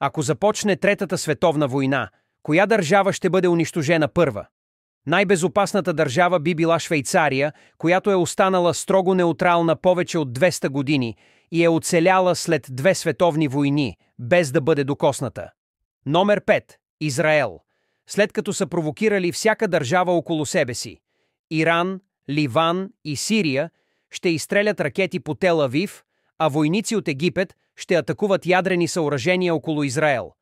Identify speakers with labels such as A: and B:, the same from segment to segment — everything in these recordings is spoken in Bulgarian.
A: Ако започне Третата световна война, коя държава ще бъде унищожена първа? Най-безопасната държава би била Швейцария, която е останала строго неутрална повече от 200 години и е оцеляла след две световни войни, без да бъде докосната. Номер 5. Израел. След като са провокирали всяка държава около себе си – Иран, Ливан и Сирия ще изстрелят ракети по Тел Авив, а войници от Египет ще атакуват ядрени съоръжения около Израел.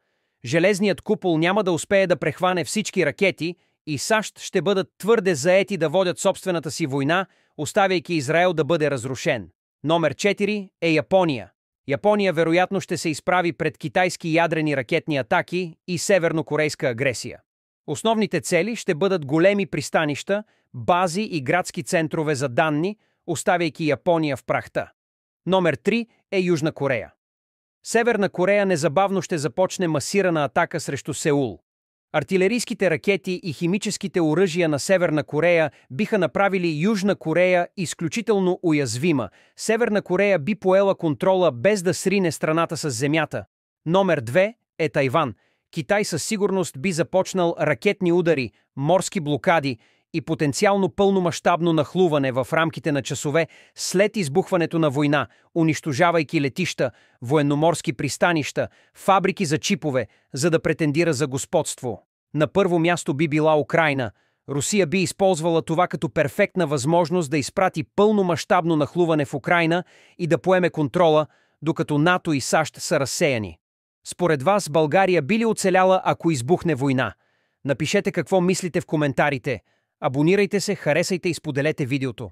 A: Железният купол няма да успее да прехване всички ракети и САЩ ще бъдат твърде заети да водят собствената си война, оставяйки Израел да бъде разрушен. Номер 4 е Япония. Япония вероятно ще се изправи пред китайски ядрени ракетни атаки и севернокорейска агресия. Основните цели ще бъдат големи пристанища, бази и градски центрове за данни, оставяйки Япония в прахта. Номер 3 е Южна Корея. Северна Корея незабавно ще започне масирана атака срещу Сеул. Артилерийските ракети и химическите оръжия на Северна Корея биха направили Южна Корея изключително уязвима. Северна Корея би поела контрола без да срине страната с земята. Номер 2 е Тайван. Китай със сигурност би започнал ракетни удари, морски блокади и потенциално пълномащабно нахлуване в рамките на часове след избухването на война, унищожавайки летища, военноморски пристанища, фабрики за чипове, за да претендира за господство. На първо място би била Украйна. Русия би използвала това като перфектна възможност да изпрати пълномащабно нахлуване в Украйна и да поеме контрола, докато НАТО и САЩ са разсеяни. Според вас България би ли оцеляла, ако избухне война? Напишете какво мислите в коментарите. Абонирайте се, харесайте и споделете видеото.